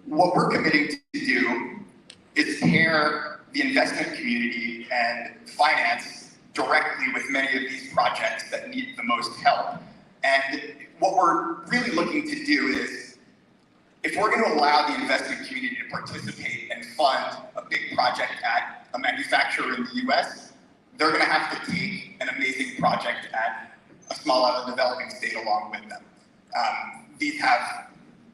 what we're committing to do is pair the investment community and finance directly with many of these projects that need the most help. And what we're really looking to do is, if we're going to allow the investment community to participate and fund a big project at a manufacturer in the US, they're going to have to take an amazing project at a small island developing state along with them. These have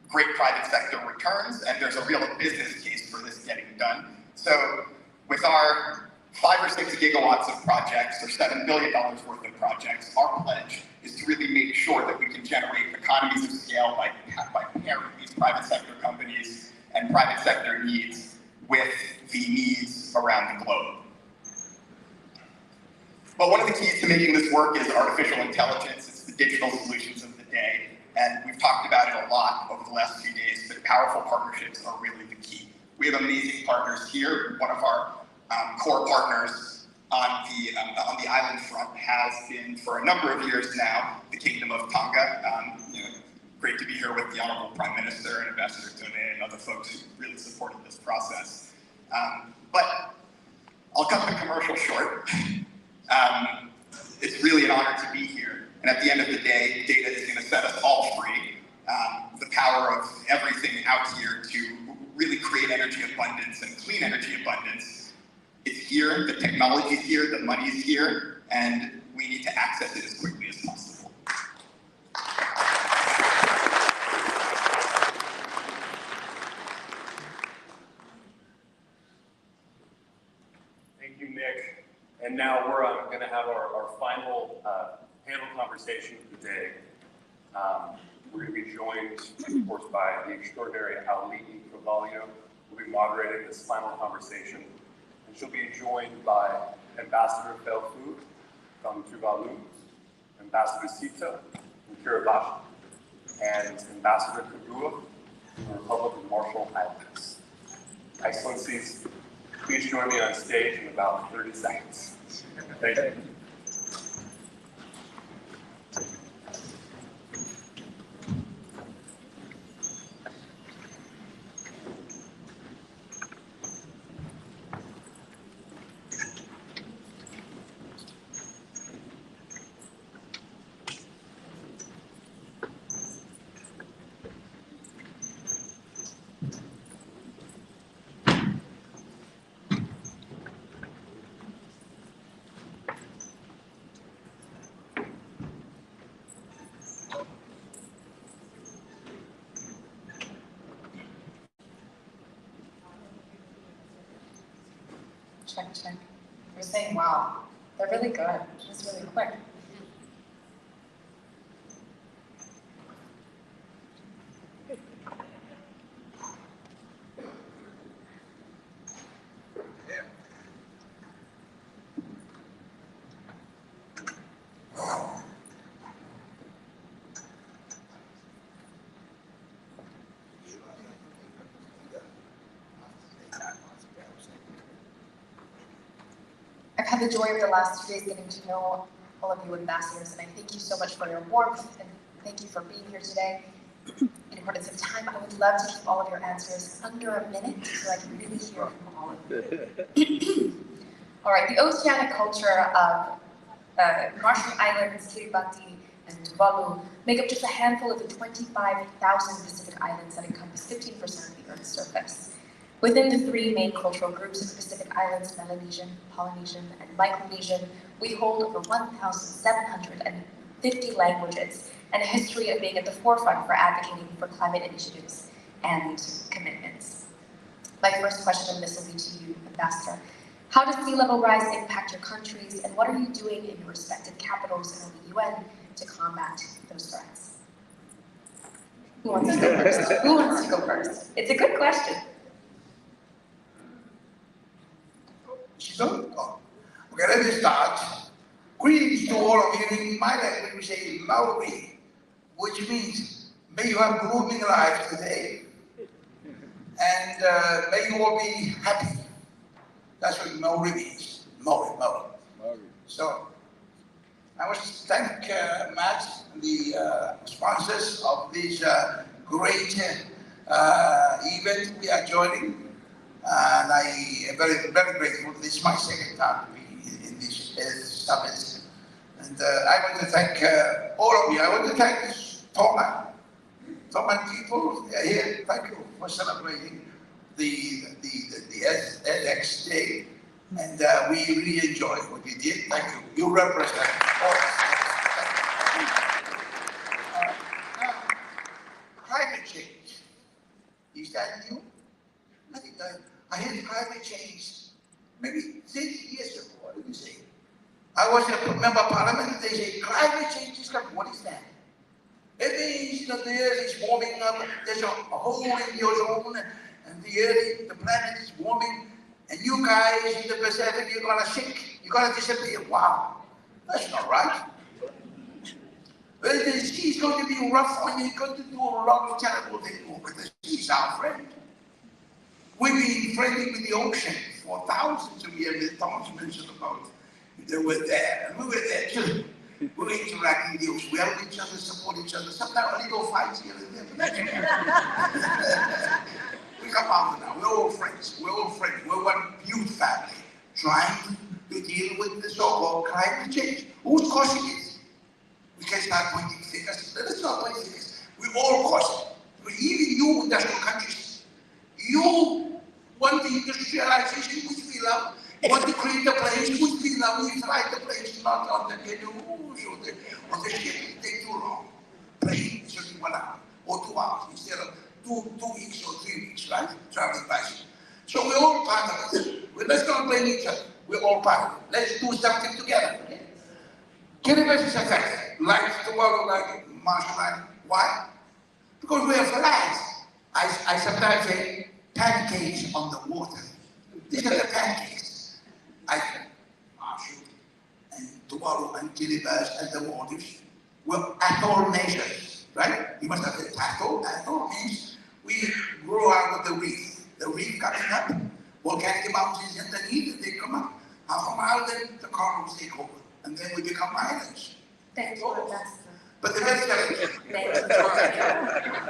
great private sector returns, and there's a real business case for this getting done. So with our 5 or 6 gigawatts of projects, or $7 billion worth of projects, our pledge is to really make sure that we can generate economies of scale by pairing these private sector companies and private sector needs with the needs around the globe. But one of the keys to making this work is artificial intelligence. It's the digital solutions of the day. And we've talked about it a lot over the last few days, but powerful partnerships are really the key. We have amazing partners here. One of our core partners on the island front has been for a number of years now, the Kingdom of Tonga. Great to be here with the Honorable Prime Minister and Ambassador Tone and other folks who really supported this process. But I'll cut the commercial short. It's really an honor to be here. And at the end of the day, data is going to set us all free. The power of everything out here to really create energy abundance and clean energy abundance. It's here, the technology's here, the money's here, and we need to access it as quickly as possible. Thank you, Nick. And now we're going to have our final panel conversation of the day. We're going to be joined, of course, by the extraordinary Aulii Carvalho, who will be moderating this final conversation. And she'll be joined by Ambassador Belfu from Tuvalu, Ambassador Sita from Kiribati, and Ambassador Kagua from the Republic of Marshall Islands. Excellencies, please join me on stage in about 30 seconds. Thank you. Check. You're saying, wow, they're really good. It's really quick. I've had the joy of the last 2 days getting to know all of you ambassadors, and I thank you so much for your warmth, and thank you for being here today. In accordance with time, I would love to keep all of your answers under a minute so I can really hear from all of you. All right, the oceanic culture of Marshall Islands, Kiribati, and Tuvalu make up just a handful of the 25,000 Pacific islands that encompass 15% of the Earth's surface. Within the 3 main cultural groups of the Pacific Islands, Melanesian, Polynesian, and Micronesian, we hold over 1,750 languages and a history of being at the forefront for advocating for climate initiatives and commitments. My first question, this will be to you, Ambassador. How does sea level rise impact your countries, and what are you doing in your respective capitals and the UN to combat those threats? Who wants to go first? Who wants to go first? It's a good question. Okay, let me start. Greetings to all of you. In my language, we say Maori, which means may you have blooming life today, and may you all be happy. That's what Maori means. Maori. So, I want to thank Matt and the sponsors of this great event event we are joining. And I am very, very grateful. This is my second time to be in this summit. And I want to thank all of you. I want to thank Thomas people here. Thank you for celebrating the EarthX Day. And we really enjoy what you did. Thank you. You represent all of us. Now, climate change. Is that new? I had climate change maybe 6 years ago. What did you say? I was a member of parliament. They say climate change is coming. What is that? It means that the earth is warming up. There's a hole in the ozone, and the planet is warming. And you guys in the Pacific, you're gonna sink. You're gonna disappear. Wow, that's not right. Well, the sea is going to be rough on you. You're going to do a lot of terrible things. But the sea is our friend. We've been friendly with the ocean for thousands of years. Thomas mentioned about they were there, and we were there too. We were interacting with the ocean. We help each other, support each other. Sometimes a little fights here and there, but that's okay. We come out now. We're all friends. We're all friends. We're one huge family trying to deal with the so-called climate change. Who's causing it? We can start pointing fingers. Let us not point fingers. We all cause it. Even you, industrial countries, you want the industrialization which we love, want to create the planes which we love. We fly the planes not on the canoes or the ship. It takes too long. Plane is only 1 hour or 2 hours instead of two weeks or 3 weeks, right? Traveling by ship. So we're all part of it. Let's not blame each other. We're all part of it. Let's do something together. Kiribati is affected. Like the world, like Marshall Islands. Why? Because we have flags. I sometimes say pancakes on the water. These are the pancakes. Marshall and Tuvalu and Kiribati and the Maldives were atoll nations, right? You must have said atoll. Atoll means we grow out of the reef. The reef coming up, volcanic mountains underneath, they come up. Half a mile, then the corals take over. And then we become islands. Thank you, Ambassador. But the rest of it. Thank you.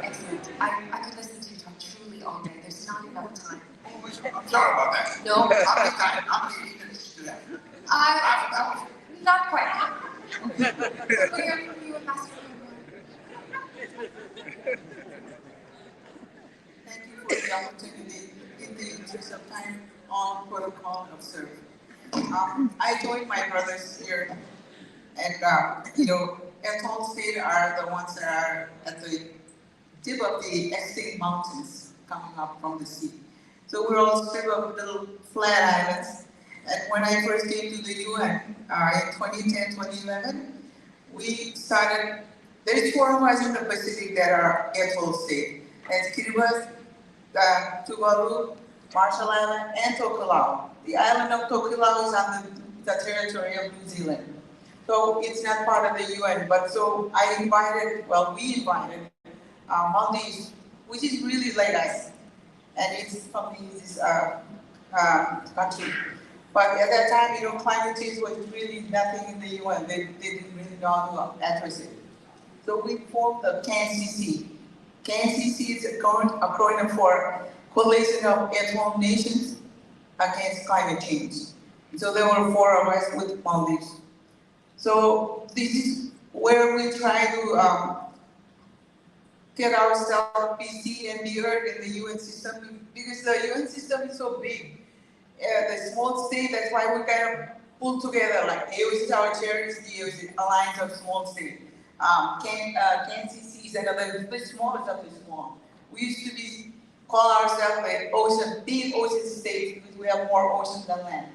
Excellent. I could listen to you talk truly all day. There's not enough time. I'm sorry about that. No. How many times? How many minutes do that? Half an hour? Not quite. We'll hear from you, Ambassador. Thank you for the opportunity in the interest of time on protocol observed. I joined my brothers here, and atoll states are the ones that are at the tip of the extinct mountains coming up from the sea. So we're all strip of little flat islands. And when I first came to the UN in 2010, 2011, we started. There's 4 of us in the Pacific that are atoll states. That's Kiribati, Tuvalu, Marshall Island, and Tokelau. The island of Tokelau is on the territory of New Zealand. So it's not part of the UN, but so we invited Maldives, which is really like us, and it's from this country. But at that time, climate change was really nothing in the UN. They didn't really know how to address it. So we formed the CANCC. CANCC is a acronym for Coalition of Atoll Nations Against Climate Change. So there were 4 of us with Maldives. So this is where we try to get ourselves busy and be heard in the UN system, because the UN system is so big. The small state, that's why we kind of pull together, like AOC is our chair, is the AOC, Alliance of Small States. CANCC is another, the smallest of the small. We used to call ourselves like big ocean states, because we have more ocean than land.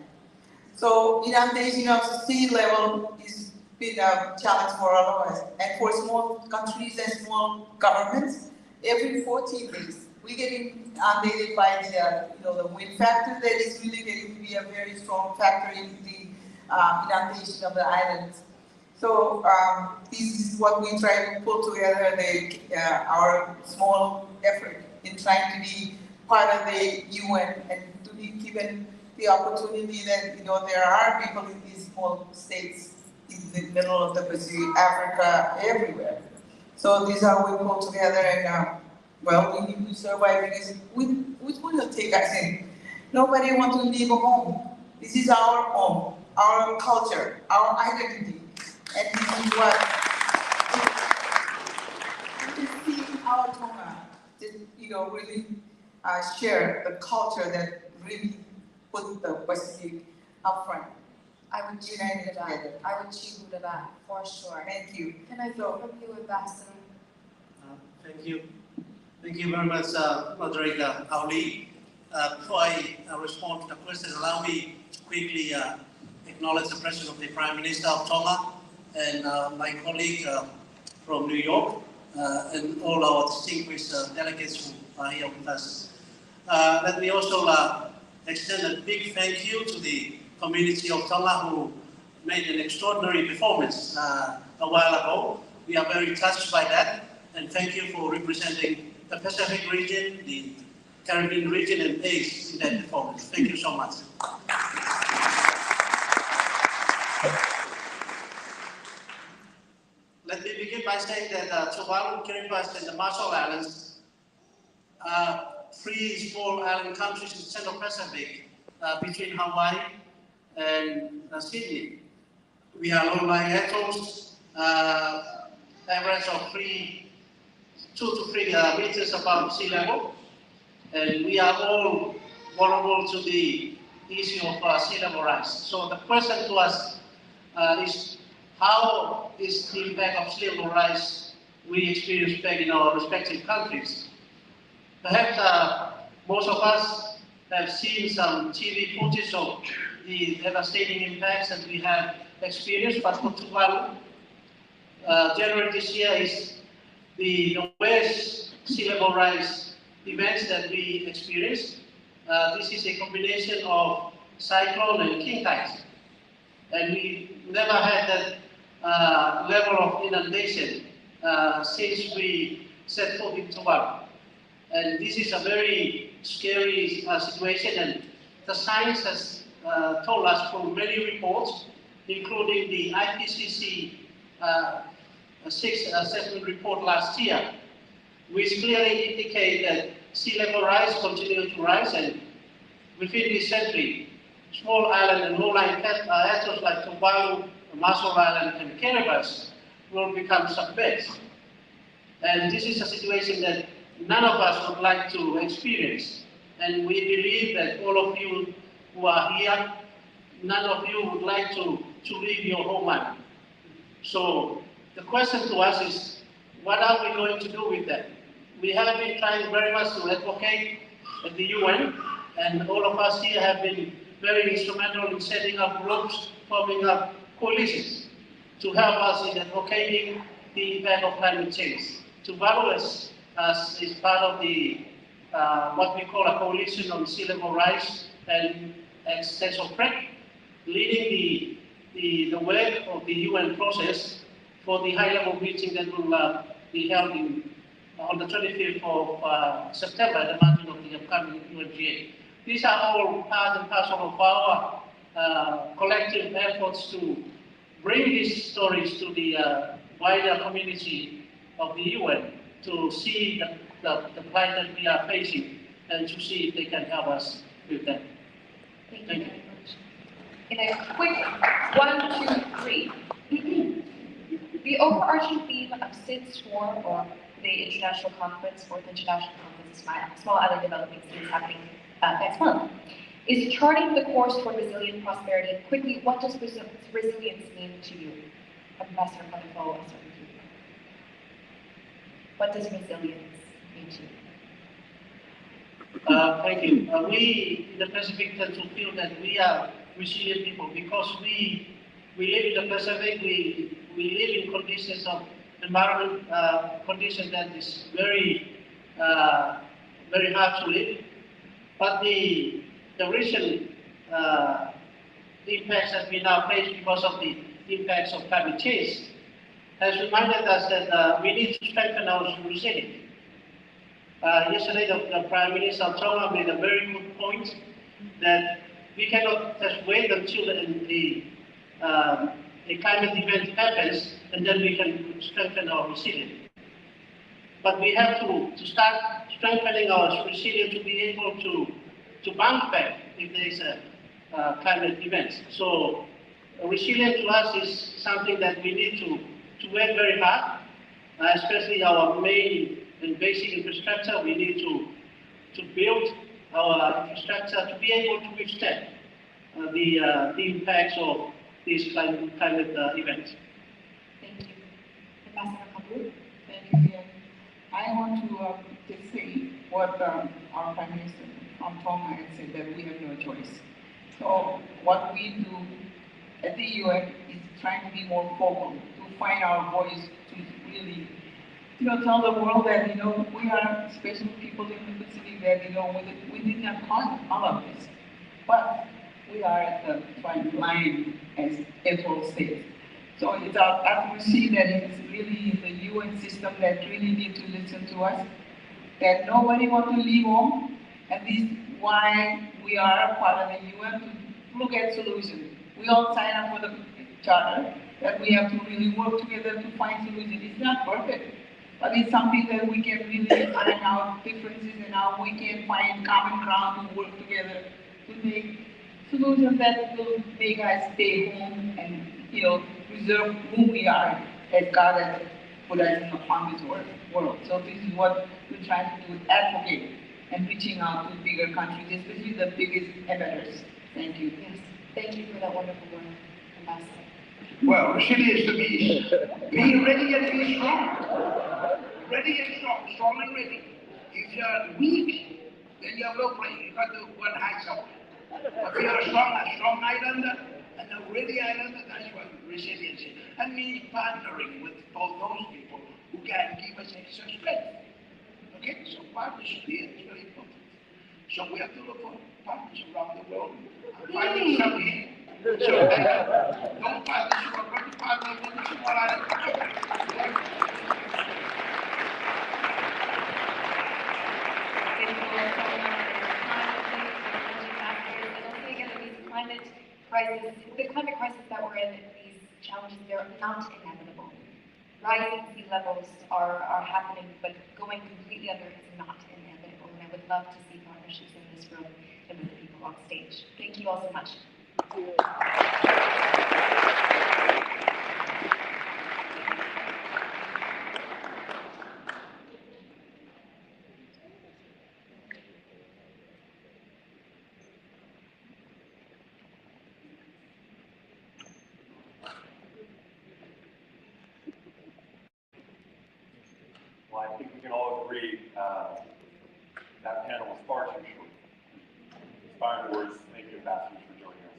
So inundation of sea level is been a challenge for all of us. And for small countries and small governments, every 14 days, we get inundated by the wind factor that is really getting to be a very strong factor in the inundation of the islands. So this is what we try to pull together, our small effort in trying to be part of the UN and to be given the opportunity that there are people in these small states in the middle of the Pacific, Africa, everywhere. So these are we pull together and well, we need to survive because which will take us in. Nobody wants to leave home. This is our home, our culture, our identity, and this is what we can see our Tonga, really share the culture that really put the Pacific up front. I would choose that. I would choose that for sure. Thank you. Can I go from you, Ambassador? Thank you. Thank you very much, Moderator Ali. Before I respond to the question, allow me to quickly acknowledge the presence of the Prime Minister of Tonga and my colleague from New York and all our distinguished delegates who are here with us. Let me also extend a big thank you to the community of Tonga who made an extraordinary performance a while ago. We are very touched by that, and thank you for representing the Pacific region, the Caribbean region, and ACE in that performance. Thank you so much. Let me begin by saying that Tuvalu, Kiribati, and the Marshall Islands are three small island countries in the Central Pacific between Hawaii and Sydney. We are low-lying atolls, average of 2 to 3 meters above sea level, and we are all vulnerable to the issue of sea level rise. So the question to us is, how is the impact of sea level rise we experience back in our respective countries? Perhaps most of us have seen some TV footage of the devastating impacts that we have experienced, but for Tuvalu, January this year is the worst sea level rise events that we experienced. This is a combination of cyclone and king tides, and we never had that level of inundation since we set foot in Tuvalu. And this is a very scary situation, and the science has told us from many reports, including the IPCC 6th assessment report last year, which clearly indicate that sea level rise continues to rise, and within this century, small island and low-lying atolls like Tuvalu, Marshall Island, and Kiribati will become submerged. And this is a situation that none of us would like to experience. And we believe that all of you who are here, none of you would like to leave your homeland. So the question to us is, what are we going to do with that? We have been trying very much to advocate at the UN, and all of us here have been very instrumental in setting up groups, forming up coalitions to help us in advocating the impact of climate change. Tuvalu is part of the what we call a coalition on sea level rise and extension threat, leading the work of the UN process for the high-level meeting that will be held on the 25th of September at the margin of the upcoming UNGA. These are all part and parcel of our collective efforts to bring these stories to the wider community of the UN to see the plight that we are facing and to see if they can help us with that. Thank you very much. In a quick 1, 2, 3. The overarching theme of Sid's Forum, or the International Conference, Fourth International Conference, Small Island Developing States, happening next month, is charting the course for resilient prosperity. Quickly, what does resilience mean to you? Ambassador Panifo, I'll start with you. What does resilience mean to you? Thank you. We in the Pacific tend to feel that we are resilient people because we live in the Pacific. We live in conditions of environment conditions that is very very hard to live. But the recent impacts that we now face because of the impacts of climate change has reminded us that we need to strengthen our resilience. Yesterday, the Prime Minister of Tonga made a very good point that we cannot just wait until a climate event happens and then we can strengthen our resilience. but we have to start strengthening our resilience to be able to bounce back if there is a climate event. So resilience to us is something that we need to work very hard, especially our main and basic infrastructure. We need to build our infrastructure to be able to withstand the impacts of these climate events. Thank you. Ambassador Kabul? Thank you, Ian. I want to just say what our Prime Minister from Tonga had said, that we have no choice. So what we do at the UN is trying to be more vocal, to find our voice, to really, tell the world that, we are special people in the Pacific, that, we did not cause all of this. But we are at the front line, as Ethel said. So it's our advocacy that it's really the UN system that really need to listen to us, that nobody wants to leave home, and this is why we are a part of the UN to look at solutions. We all sign up for the charter that we have to really work together to find solutions. It's not perfect, but it's something that we can really iron out differences and how we can find common ground to work together to make solutions that will make us stay home and, preserve who we are as God has put us upon this world. So this is what we're trying to do, advocate and reaching out to bigger countries, especially the biggest emitters. Thank you. Yes. Thank you for that wonderful work, Ambassador. Well, resilience to me is be ready and be strong. Ready and strong, strong and ready. If you're weak, then you're well played. You got to go and hide somewhere. But if you're a strong islander and a ready islander, that's what resilience is. And me partnering with both those people who can give us extra strength. Okay, so partnership here is very important. So we have to look for partners around the world. I'm finding some here. So don't partner, you are going to partner with the small island. The climate crisis that we're in, these challenges, they're not inevitable. Rising sea levels are happening, but going completely under is not inevitable. And I would love to see partnerships in this room and with the people on stage. Thank you all so much. Well, I think we can all agree that panel was far too short. Inspiring words. Thank you, ambassadors, for joining us.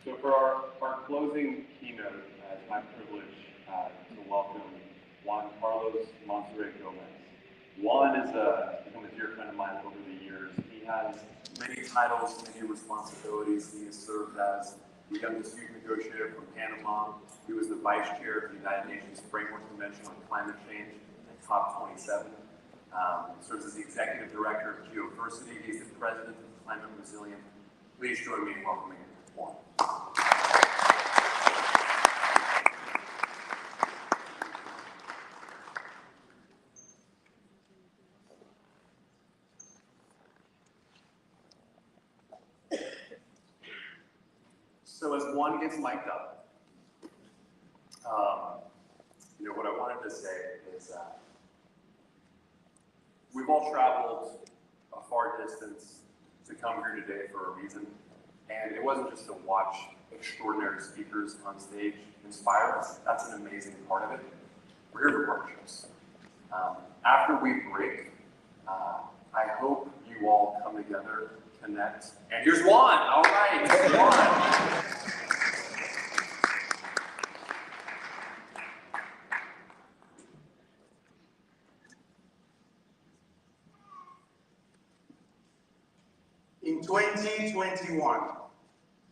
So for our closing keynote, it's my privilege to welcome Juan Carlos Monterrey Gomez. Juan is become a dear friend of mine over the years. He has many titles, many responsibilities. He has served as the Young Dispute Negotiator from Panama. He was the Vice Chair of the United Nations Framework Convention on Climate Change at COP27. Serves as the Executive Director of Geoversity. He's the President of Climate Resilient. Please join me in welcoming Juan. So as Juan gets mic'd up, what I wanted to say is we've all traveled a far distance to come here today for a reason. And it wasn't just to watch extraordinary speakers on stage inspire us. That's an amazing part of it. We're here for partnerships. After we break, I hope you all come together, connect. And here's Juan. All right, Juan. In 2021,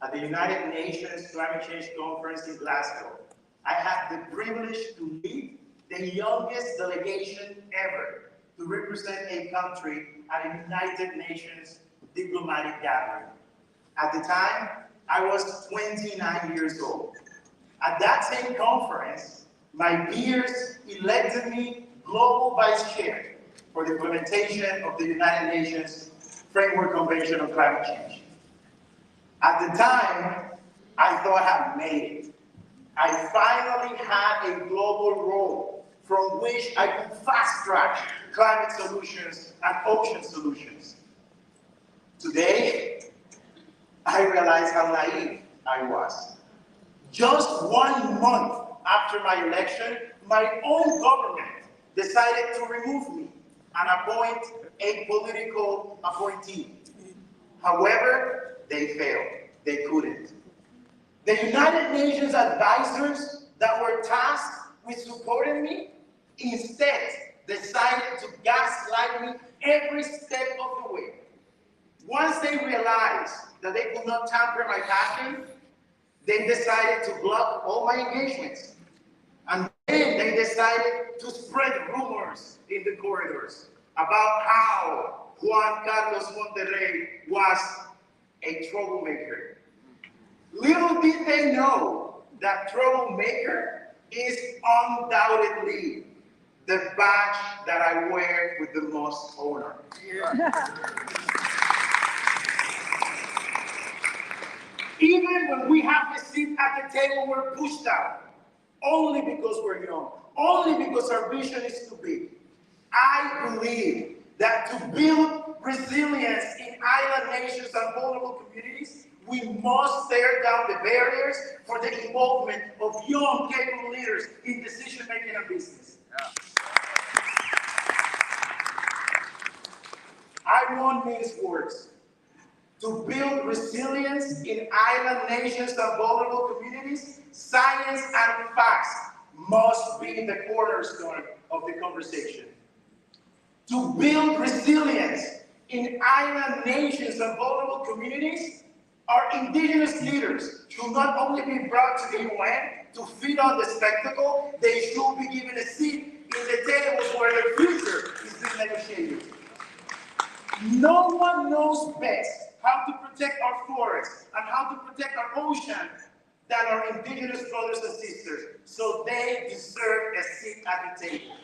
at the United Nations Climate Change Conference in Glasgow, I had the privilege to lead the youngest delegation ever to represent a country at a United Nations diplomatic gathering. At the time, I was 29 years old. At that same conference, my peers elected me Global Vice Chair for the implementation of the United Nations Framework Convention on Climate Change. At the time, I thought I had made it. I finally had a global role from which I could fast-track climate solutions and ocean solutions. Today, I realize how naive I was. Just 1 month after my election, my own government decided to remove me and appoint a political appointee. However, they failed. They couldn't. The United Nations advisors that were tasked with supporting me instead decided to gaslight me every step of the way. Once they realized that they could not tamper my passion, they decided to block all my engagements. And then they decided to spread rumors in the corridors about how Juan Carlos Monterrey was a troublemaker. Little did they know that troublemaker is undoubtedly the badge that I wear with the most honor. Even when we have a seat at the table, we're pushed out. Only because we're young. Only because our vision is too big. I believe that to build resilience in island nations and vulnerable communities, we must tear down the barriers for the involvement of young, capable leaders in decision-making and business. I won't mince words. To build resilience in island nations and vulnerable communities, science and facts must be the cornerstone of the conversation. To build resilience in island nations and vulnerable communities, our indigenous leaders should not only be brought to the UN to feed on the spectacle, they should be given a seat in the tables where their future is being negotiated. No one knows best how to protect our forests and how to protect our ocean than our indigenous brothers and sisters, so they deserve a seat at the table.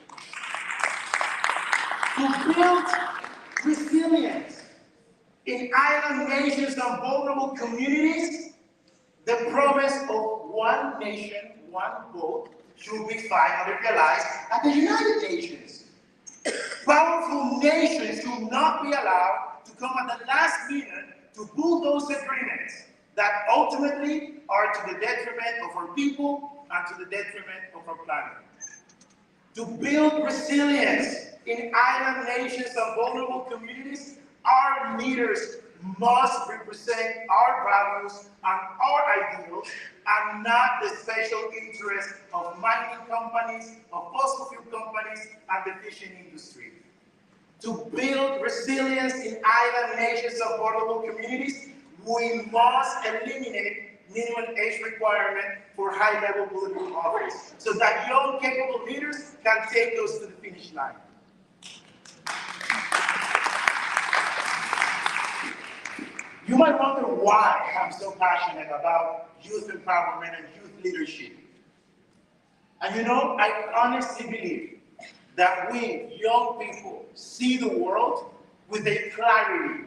To build resilience in island nations and vulnerable communities, the promise of one nation, one vote should be finally realized at the United Nations. Powerful nations should not be allowed to come at the last minute to bulldoze agreements that ultimately are to the detriment of our people and to the detriment of our planet. To build resilience in island nations and vulnerable communities, our leaders must represent our values and our ideals and not the special interests of mining companies, of fossil fuel companies, and the fishing industry. To build resilience in island nations and vulnerable communities, we must eliminate minimum age requirement for high-level political office so that young, capable leaders can take us to the finish line. You might wonder why I'm so passionate about youth empowerment and youth leadership. And you know, I honestly believe that we, young people, see the world with a clarity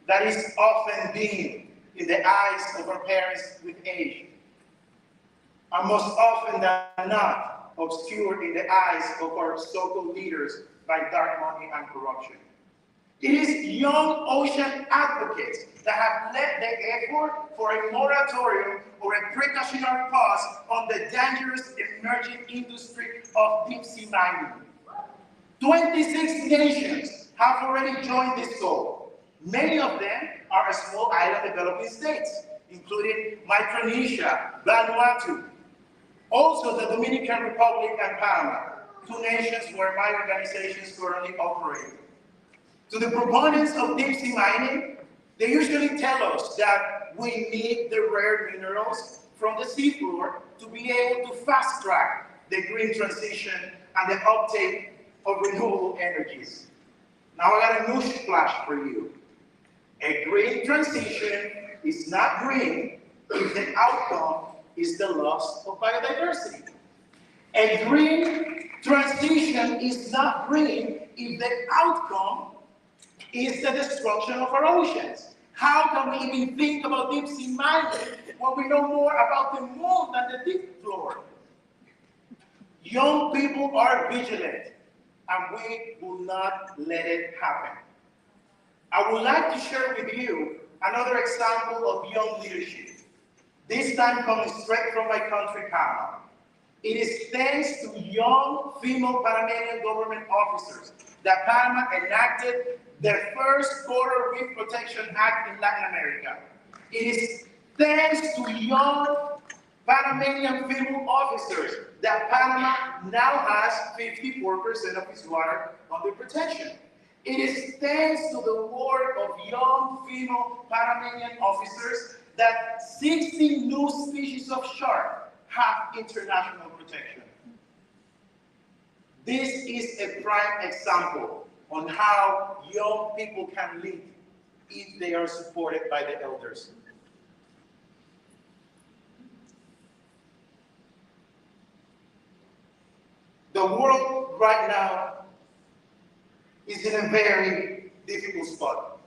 that is often dim in the eyes of our parents with age, and most often than not, obscured in the eyes of our so-called leaders by dark money and corruption. It is young ocean advocates that have led the effort for a moratorium or a precautionary pause on the dangerous emerging industry of deep-sea mining. 26 nations have already joined this goal. Many of them are small island developing states, including Micronesia, Vanuatu, also the Dominican Republic and Panama, two nations where my organizations currently operate. To the proponents of deep-sea mining, they usually tell us that we need the rare minerals from the seafloor to be able to fast-track the green transition and the uptake of renewable energies. Now I got a news flash for you. A green transition is not green if the outcome is the loss of biodiversity. A green transition is not green if the outcome is the destruction of our oceans. How can we even think about deep sea mining when we know more about the moon than the deep floor? Young people are vigilant, and we will not let it happen. I would like to share with you another example of young leadership, this time coming straight from my country, Panama. It is thanks to young female Panamanian government officers that Panama enacted the first Coral Reef Protection Act in Latin America. It is thanks to young Panamanian female officers that Panama now has 54% of its water under protection. It is thanks to the work of young female Panamanian officers that 60 new species of shark have international protection. This is a prime example on how young people can lead if they are supported by the elders. The world right now is in a very difficult spot.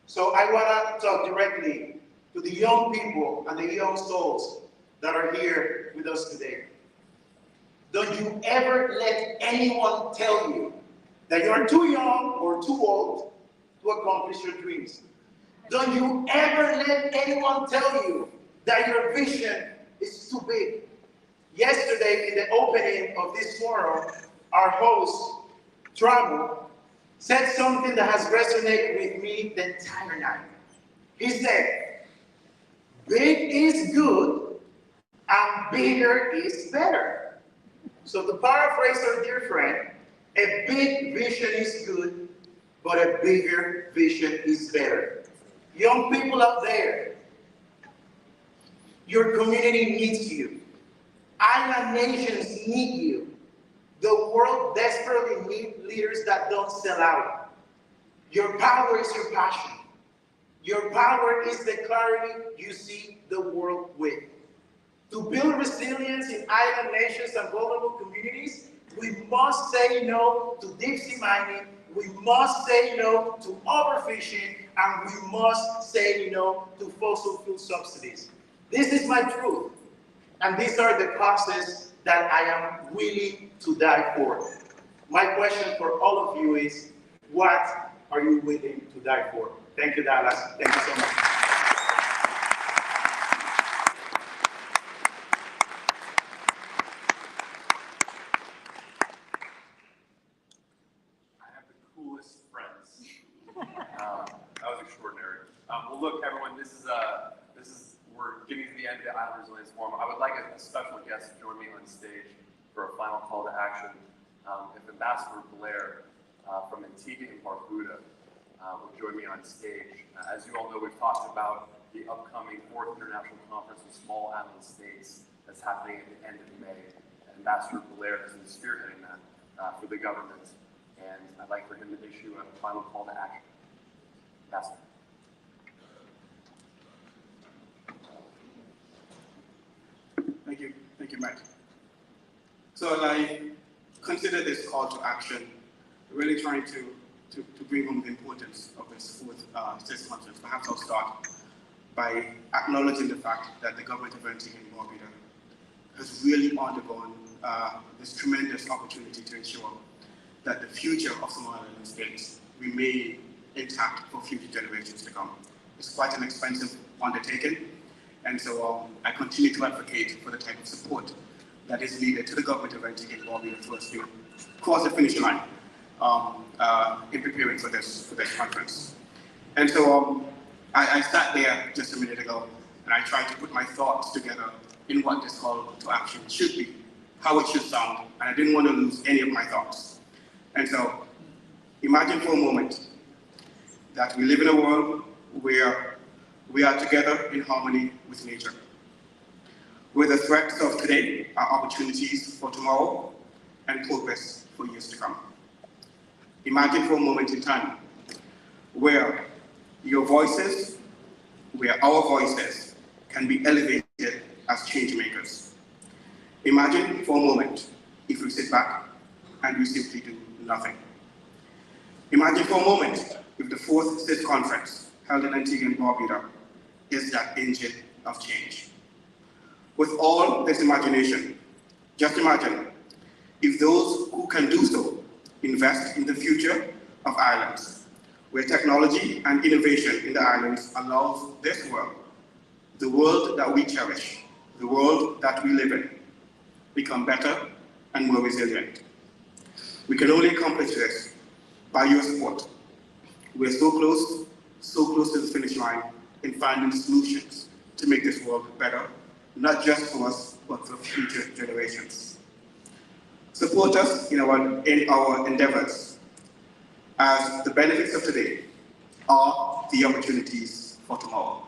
So I want to talk directly to the young people and the young souls that are here with us today. Don't you ever let anyone tell you that you're too young or too old to accomplish your dreams. Don't you ever let anyone tell you that your vision is too big. Yesterday, in the opening of this forum, our host, Travel, said something that has resonated with me the entire night. He said, big is good and bigger is better. So to paraphrase our dear friend, a big vision is good, but a bigger vision is better. Young people out there, your community needs you. Island nations need you. The world desperately needs leaders that don't sell out. Your power is your passion. Your power is the clarity you see the world with. To build resilience in island nations and vulnerable communities, we must say no to deep sea mining, we must say no to overfishing, and we must say no to fossil fuel subsidies. This is my truth, and these are the causes that I am willing to die for. My question for all of you is, what are you willing to die for? Thank you, Dallas. Thank you so much. That was extraordinary. Well, look, everyone, this is we're getting to the end of the Island Resilience Forum. I would like a special guest to join me on stage for a final call to action. If Ambassador Blair from Antigua and Barbuda will join me on stage. As you all know, we've talked about the upcoming 4th International Conference of Small Island States that's happening at the end of May. Ambassador Blair has been spearheading that for the government, and I'd like for him to issue a final call to action. Ambassador. Thank you, Matt. So I consider this call to action really trying to bring home the importance of this 4th States Conference. Perhaps I'll start by acknowledging the fact that the government of Antigua and Barbuda has really undergone this tremendous opportunity to ensure that the future of Small Island states remain intact for future generations to come. It's quite an expensive undertaking, and so I continue to advocate for the type of support that is needed to the government of Antigua and Barbuda for us to cross the finish line in preparing for this conference. And so I sat there just a minute ago, and I tried to put my thoughts together in what this call to action should be, how it should sound, and I didn't want to lose any of my thoughts. And so imagine for a moment that we live in a world where we are together in harmony with nature, where the threats of today are opportunities for tomorrow and progress for years to come. Imagine for a moment in time where your voices, where our voices can be elevated as change makers. Imagine for a moment if we sit back and we simply do nothing. Imagine for a moment if the fourth state conference held in Antigua and Barbuda is that engine of change. With all this imagination, just imagine if those who can do so invest in the future of islands, where technology and innovation in the islands allows this world, the world that we cherish, the world that we live in, become better and more resilient. We can only accomplish this by your support. We're so close to the finish line in finding solutions to make this world better, not just for us, but for future generations. Support us in our endeavors, as the benefits of today are the opportunities for tomorrow.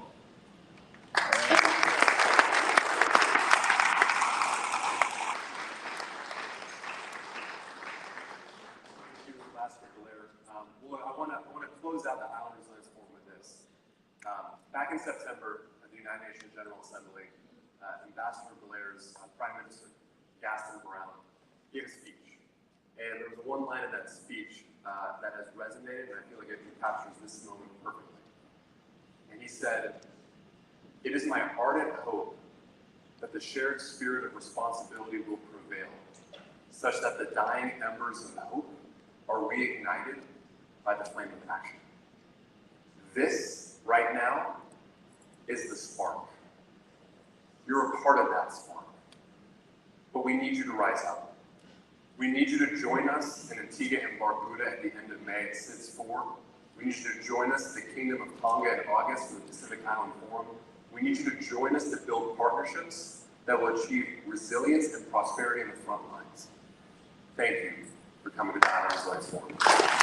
I want to close out the Island Resilience Forum with this. Back in September at the United Nations General Assembly, Ambassador Blair's Prime Minister, Gaston Brown, gave a speech. And there was one line in that speech that has resonated, and I feel like it captures this moment perfectly. And he said, "It is my ardent hope that the shared spirit of responsibility will prevail, such that the dying embers of hope are reignited by the flame of action." This, right now, is the spark. You're a part of that spark. But we need you to rise up. We need you to join us in Antigua and Barbuda at the end of May at SIDS 4. We need you to join us at the Kingdom of Tonga in August for the Pacific Island Forum. We need you to join us to build partnerships that will achieve resilience and prosperity in the front lines. Thank you for coming to the Island Resilience Forum.